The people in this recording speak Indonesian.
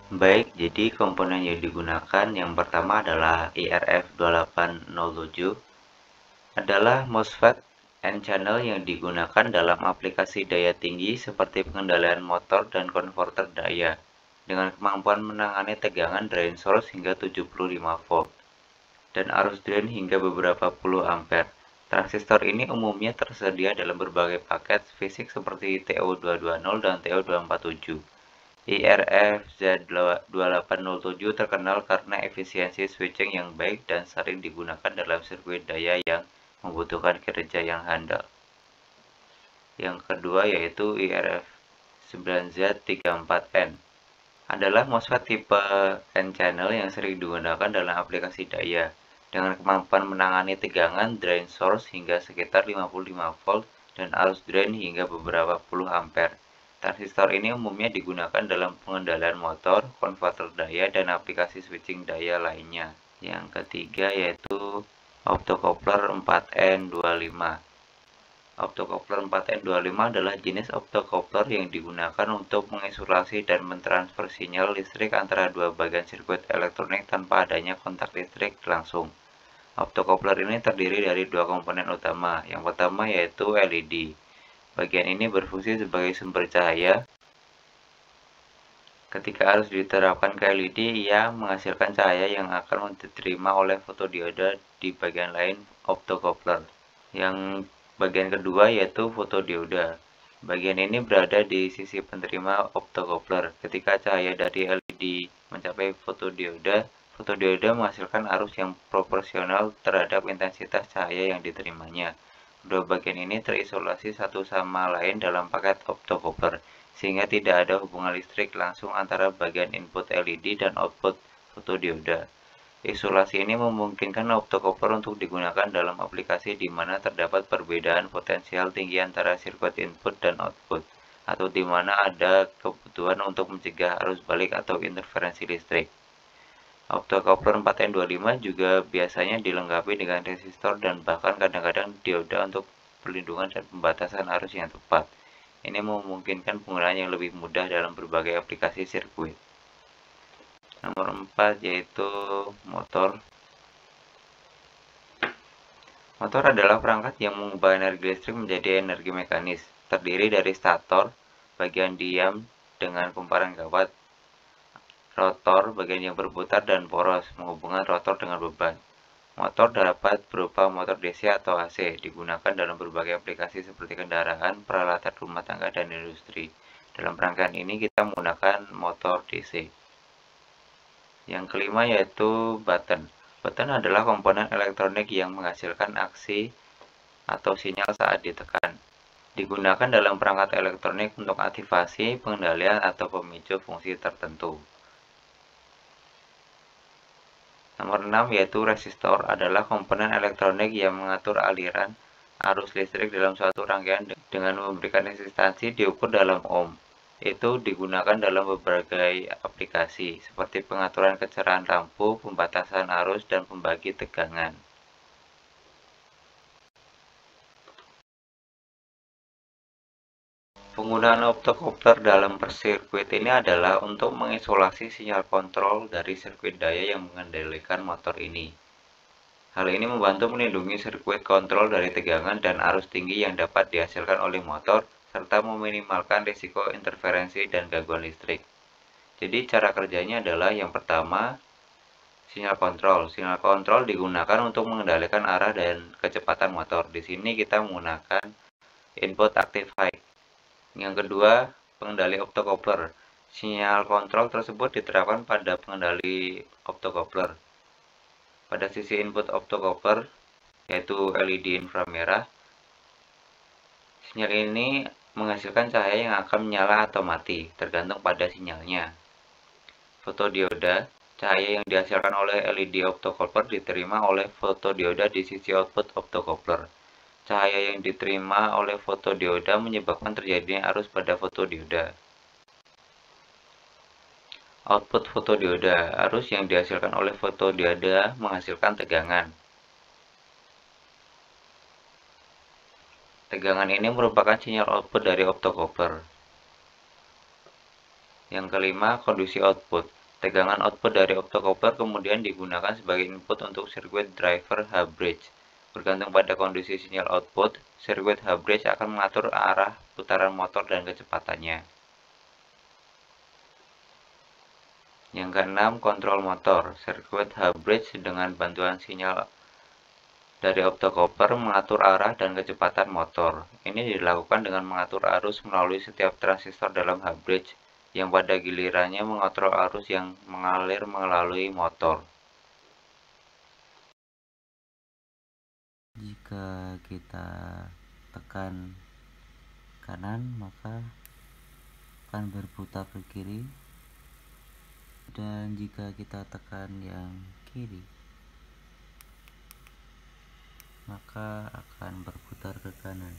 Baik, jadi komponen yang digunakan yang pertama adalah IRF2807 adalah MOSFET N-channel yang digunakan dalam aplikasi daya tinggi seperti pengendalian motor dan konverter daya dengan kemampuan menangani tegangan drain source hingga 75 volt dan arus drain hingga beberapa puluh ampere. Transistor ini umumnya tersedia dalam berbagai paket fisik seperti TO220 dan TO247. IRF Z2807 terkenal karena efisiensi switching yang baik dan sering digunakan dalam sirkuit daya yang membutuhkan kerja yang handal. Yang kedua yaitu IRF9Z34N adalah MOSFET tipe N-channel yang sering digunakan dalam aplikasi daya dengan kemampuan menangani tegangan drain source hingga sekitar 55 volt dan arus drain hingga beberapa puluh ampere. Transistor ini umumnya digunakan dalam pengendalian motor, konverter daya, dan aplikasi switching daya lainnya. Yang ketiga yaitu optocoupler 4N25. Optocoupler 4N25 adalah jenis optocoupler yang digunakan untuk mengisolasi dan mentransfer sinyal listrik antara dua bagian sirkuit elektronik tanpa adanya kontak listrik langsung. Optocoupler ini terdiri dari dua komponen utama. Yang pertama yaitu LED. Bagian ini berfungsi sebagai sumber cahaya. Ketika arus diterapkan ke LED, ia menghasilkan cahaya yang akan diterima oleh fotodioda di bagian lain optocoupler. Yang bagian kedua yaitu fotodioda. Bagian ini berada di sisi penerima optocoupler. Ketika cahaya dari LED mencapai fotodioda, fotodioda menghasilkan arus yang proporsional terhadap intensitas cahaya yang diterimanya. Kedua bagian ini terisolasi satu sama lain dalam paket optocoupler, sehingga tidak ada hubungan listrik langsung antara bagian input LED dan output fotodioda. Isolasi ini memungkinkan optocoupler untuk digunakan dalam aplikasi di mana terdapat perbedaan potensial tinggi antara sirkuit input dan output, atau di mana ada kebutuhan untuk mencegah arus balik atau interferensi listrik. Optocoupler 4N25 juga biasanya dilengkapi dengan resistor dan bahkan kadang-kadang dioda untuk perlindungan dan pembatasan arus yang tepat. Ini memungkinkan penggunaan yang lebih mudah dalam berbagai aplikasi sirkuit. Nomor 4 yaitu motor. Motor adalah perangkat yang mengubah energi listrik menjadi energi mekanis, terdiri dari stator, bagian diam dengan kumparan gawat, rotor, bagian yang berputar dan poros, menghubungkan rotor dengan beban. Motor dapat berupa motor DC atau AC, digunakan dalam berbagai aplikasi seperti kendaraan, peralatan rumah tangga, dan industri. Dalam rangkaian ini kita menggunakan motor DC. Yang kelima yaitu button. Button adalah komponen elektronik yang menghasilkan aksi atau sinyal saat ditekan. Digunakan dalam perangkat elektronik untuk aktivasi, pengendalian, atau pemicu fungsi tertentu. Nomor 6 yaitu resistor adalah komponen elektronik yang mengatur aliran arus listrik dalam suatu rangkaian dengan memberikan resistansi diukur dalam ohm. Itu digunakan dalam berbagai aplikasi seperti pengaturan kecerahan lampu, pembatasan arus, dan pembagi tegangan. Penggunaan optocoupler dalam sirkuit ini adalah untuk mengisolasi sinyal kontrol dari sirkuit daya yang mengendalikan motor ini. Hal ini membantu melindungi sirkuit kontrol dari tegangan dan arus tinggi yang dapat dihasilkan oleh motor, serta meminimalkan risiko interferensi dan gangguan listrik. Jadi cara kerjanya adalah yang pertama, sinyal kontrol. Sinyal kontrol digunakan untuk mengendalikan arah dan kecepatan motor. Di sini kita menggunakan input active high. Yang kedua, pengendali optocoupler. Sinyal kontrol tersebut diterapkan pada pengendali optocoupler. Pada sisi input optocoupler, yaitu LED inframerah, sinyal ini menghasilkan cahaya yang akan menyala atau mati, tergantung pada sinyalnya. Fotodioda, cahaya yang dihasilkan oleh LED optocoupler diterima oleh fotodioda di sisi output optocoupler. Cahaya yang diterima oleh fotodioda menyebabkan terjadinya arus pada fotodioda. Output fotodioda, arus yang dihasilkan oleh fotodioda menghasilkan tegangan. Tegangan ini merupakan sinyal output dari optocoupler. Yang kelima, kondisi output. Tegangan output dari optocoupler kemudian digunakan sebagai input untuk sirkuit driver H-bridge. Bergantung pada kondisi sinyal output, sirkuit H-bridge akan mengatur arah putaran motor dan kecepatannya. Yang keenam, kontrol motor. Sirkuit H-bridge dengan bantuan sinyal dari optocoupler mengatur arah dan kecepatan motor. Ini dilakukan dengan mengatur arus melalui setiap transistor dalam H-bridge, yang pada gilirannya mengontrol arus yang mengalir melalui motor. Jika kita tekan kanan, maka akan berputar ke kiri, dan jika kita tekan yang kiri, maka akan berputar ke kanan.